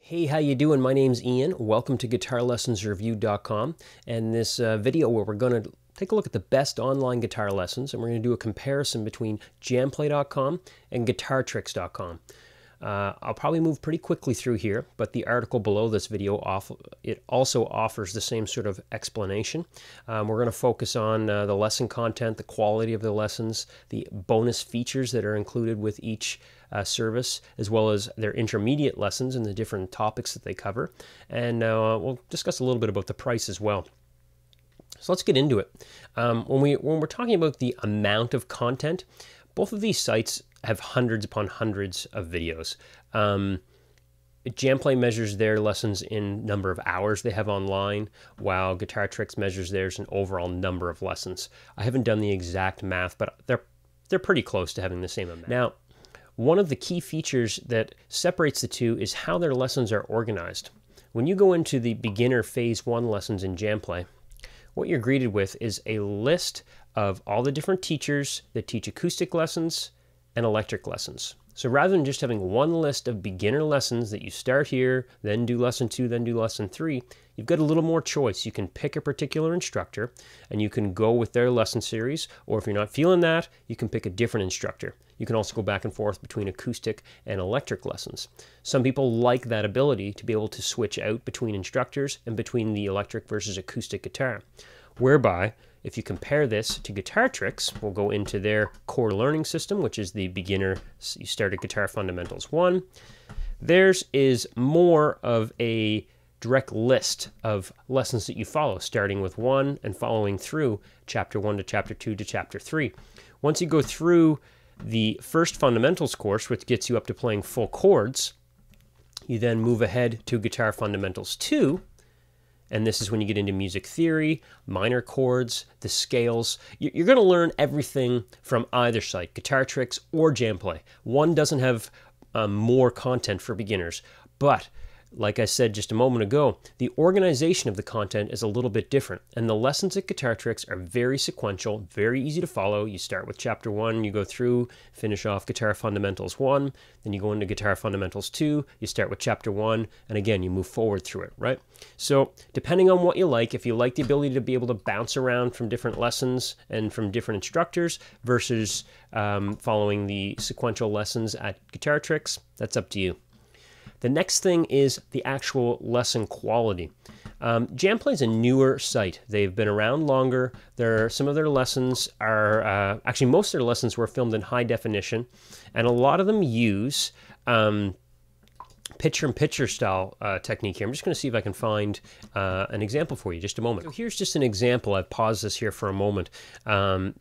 Hey, how you doing? My name's Ian. Welcome to GuitarLessonsReview.com, and this video where we're going to take a look at the best online guitar lessons, and we're going to do a comparison between Jamplay.com and GuitarTricks.com. I'll probably move pretty quickly through here, but the article below this video also offers the same sort of explanation. We're going to focus on the lesson content, the quality of the lessons, the bonus features that are included with each service, as well as their intermediate lessons and the different topics that they cover. And we'll discuss a little bit about the price as well. So let's get into it. When we're talking about the amount of content, both of these sites have hundreds upon hundreds of videos. Jamplay measures their lessons in number of hours they have online, while Guitar Tricks measures theirs in overall number of lessons. I haven't done the exact math, but they're pretty close to having the same amount. Now, one of the key features that separates the two is how their lessons are organized. When you go into the beginner phase 1 lessons in Jamplay, what you're greeted with is a list of all the different teachers that teach acoustic lessons and electric lessons. So rather than just having one list of beginner lessons that you start here, then do lesson 2, then do lesson 3, you've got a little more choice. You can pick a particular instructor and you can go with their lesson series, or if you're not feeling that, you can pick a different instructor. You can also go back and forth between acoustic and electric lessons. Some people like that ability to be able to switch out between instructors and between the electric versus acoustic guitar, whereby if you compare this to Guitar Tricks, we'll go into their core learning system, which is the beginner, you start at Guitar Fundamentals 1. Theirs is more of a direct list of lessons that you follow, starting with 1 and following through Chapter 1 to Chapter 2 to Chapter 3. Once you go through the first fundamentals course, which gets you up to playing full chords, you then move ahead to Guitar Fundamentals 2, and this is when you get into music theory, minor chords, the scales. You're going to learn everything from either site, Guitar Tricks or Jamplay. One doesn't have more content for beginners, but like I said just a moment ago, the organization of the content is a little bit different, and the lessons at Guitar Tricks are very sequential, very easy to follow. You start with Chapter 1, you go through, finish off Guitar Fundamentals 1, then you go into Guitar Fundamentals 2, you start with Chapter 1, and again, you move forward through it, right? So depending on what you like, if you like the ability to be able to bounce around from different lessons and from different instructors versus following the sequential lessons at Guitar Tricks, that's up to you. The next thing is the actual lesson quality. Jamplay is a newer site. They've been around longer. Some of their lessons are, actually most of their lessons were filmed in high definition, and a lot of them use picture-in-picture style technique here. I'm just going to see if I can find an example for you. Just a moment. So here's just an example. I've paused this here for a moment.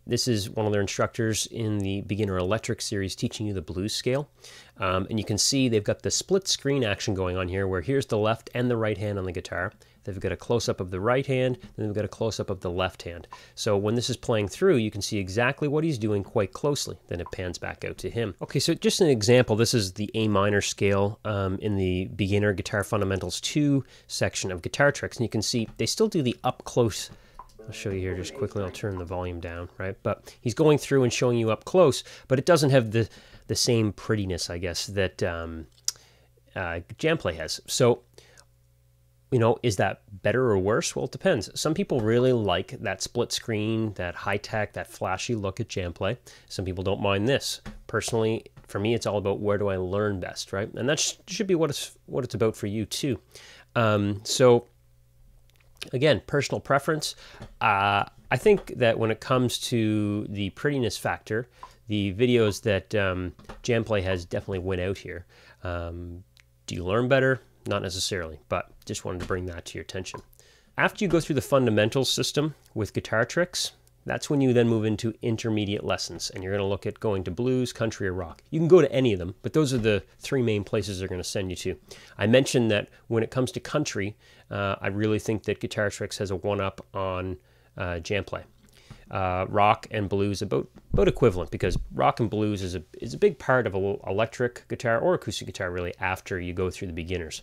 This is one of their instructors in the Beginner Electric series teaching you the blues scale. And you can see they've got the split screen action going on here, where here's the left and the right hand on the guitar. They've got a close-up of the right hand, then they've got a close-up of the left hand. So when this is playing through, you can see exactly what he's doing quite closely. Then it pans back out to him. Okay, so just an example. This is the A minor scale in the Beginner Guitar Fundamentals 2 section of Guitar Tricks. And you can see they still do the up-close. I'll show you here just quickly. I'll turn the volume down, right? But he's going through and showing you up close, but it doesn't have the same prettiness, I guess, that Jamplay has. So, you know, is that better or worse? Well, it depends. Some people really like that split screen, that high-tech, that flashy look at Jamplay. Some people don't mind this. Personally, for me, it's all about where do I learn best, right? And that should be what it's about for you, too. So, again, personal preference. I think that when it comes to the prettiness factor, the videos that Jamplay has definitely went out here. Do you learn better? Not necessarily, but just wanted to bring that to your attention. After you go through the fundamentals system with Guitar Tricks, that's when you then move into intermediate lessons, and you're going to look at going to blues, country, or rock. You can go to any of them, but those are the 3 main places they're going to send you to. I mentioned that when it comes to country, I really think that Guitar Tricks has a one-up on Jamplay. Rock and blues about about equivalent, because rock and blues is a big part of an electric guitar or acoustic guitar, really, after you go through the beginners.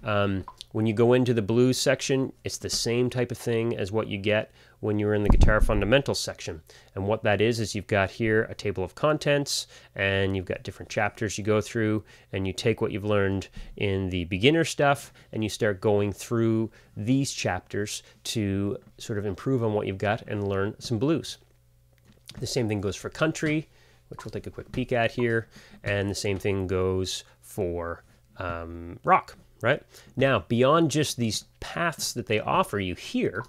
When you go into the blues section, it's the same type of thing as what you get when you're in the guitar fundamentals section. And what that is you've got here a table of contents, and you've got different chapters you go through, and you take what you've learned in the beginner stuff and you start going through these chapters to sort of improve on what you've got and learn some blues. The same thing goes for country, which we'll take a quick peek at here, and the same thing goes for rock, right? Now, beyond just these paths that they offer you here,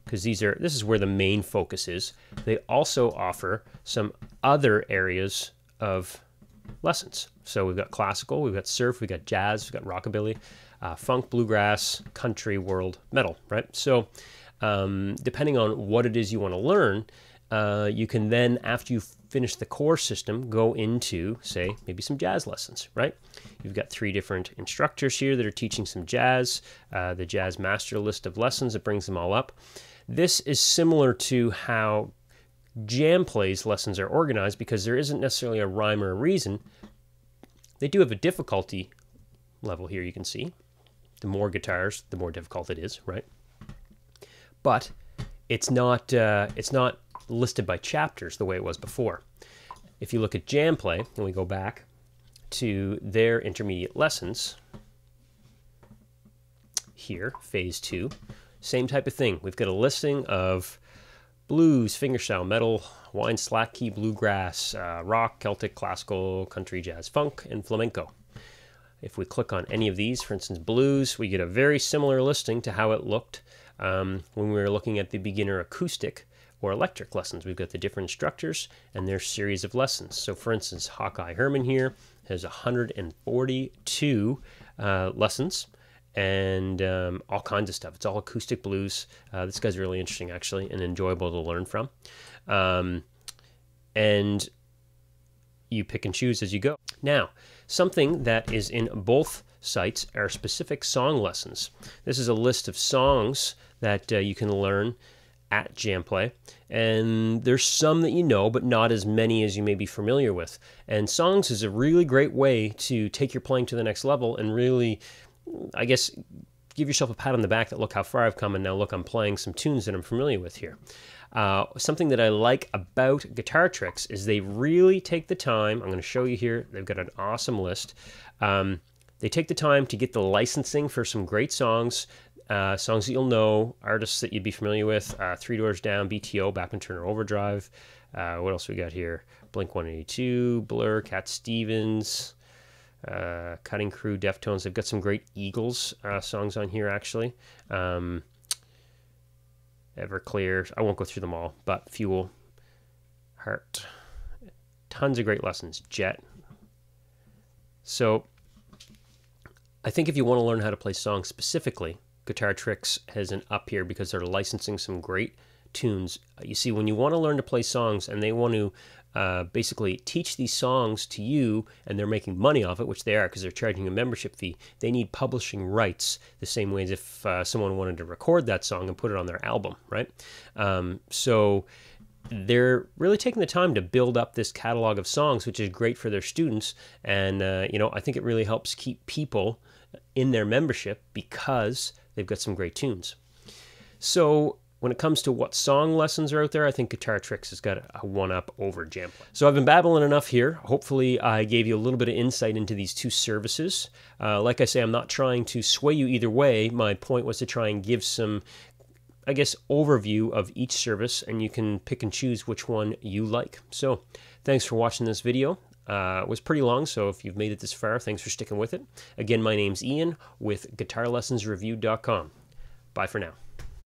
because this is where the main focus is, they also offer some other areas of lessons. So we've got classical, we've got surf, we've got jazz, we've got rockabilly, funk, bluegrass, country, world, metal, right? So depending on what it is you want to learn, you can then, after you finish the core system, go into, say, maybe some jazz lessons, right? You've got 3 different instructors here that are teaching some jazz, the jazz master list of lessons that brings them all up. This is similar to how Jamplay's lessons are organized, because there isn't necessarily a rhyme or a reason. They do have a difficulty level here, you can see. The more guitars, the more difficult it is, right? But it's not listed by chapters the way it was before. If you look at Jamplay, and we go back to their intermediate lessons, here, phase 2, same type of thing. We've got a listing of blues, fingerstyle, metal, Hawaiian slack key, bluegrass, rock, Celtic, classical, country, jazz, funk, and flamenco. If we click on any of these, for instance, blues, we get a very similar listing to how it looked when we were looking at the beginner acoustic or electric lessons. We've got the different instructors and their series of lessons. So for instance, Hawkeye Herman here has 142 lessons, and all kinds of stuff. It's all acoustic blues. This guy's really interesting, actually, and enjoyable to learn from. And you pick and choose as you go. Now, something that is in both sites are specific song lessons. This is a list of songs that you can learn at Jamplay, and there's some that you know, but not as many as you may be familiar with. And songs is a really great way to take your playing to the next level and really, I guess, give yourself a pat on the back that, look how far I've come, and now look, I'm playing some tunes that I'm familiar with here. Something that I like about Guitar Tricks is they really take the time. I'm going to show you here. They've got an awesome list. They take the time to get the licensing for some great songs, songs that you'll know, artists that you'd be familiar with, Three Doors Down, BTO, Bachman Turner Overdrive. What else we got here? Blink-182, Blur, Cat Stevens, Cutting Crew, Deftones. They've got some great Eagles songs on here, actually. Everclear. I won't go through them all, but Fuel, Heart. Tons of great lessons. Jet. So I think if you want to learn how to play songs specifically, Guitar Tricks has an up here because they're licensing some great tunes. You see, when you want to learn to play songs and they want to basically teach these songs to you, and they're making money off it, which they are because they're charging a membership fee, they need publishing rights the same way as if someone wanted to record that song and put it on their album, right? So they're really taking the time to build up this catalog of songs, which is great for their students. And, you know, I think it really helps keep people in their membership because they've got some great tunes. So when it comes to what song lessons are out there, I think Guitar Tricks has got a one-up over Jamplay. So I've been babbling enough here. Hopefully I gave you a little bit of insight into these two services. Like I say, I'm not trying to sway you either way. My point was to try and give some, I guess, overview of each service, and you can pick and choose which one you like. So thanks for watching this video. It was pretty long, so if you've made it this far, thanks for sticking with it. Again, my name's Ian with GuitarLessonsReview.com. Bye for now.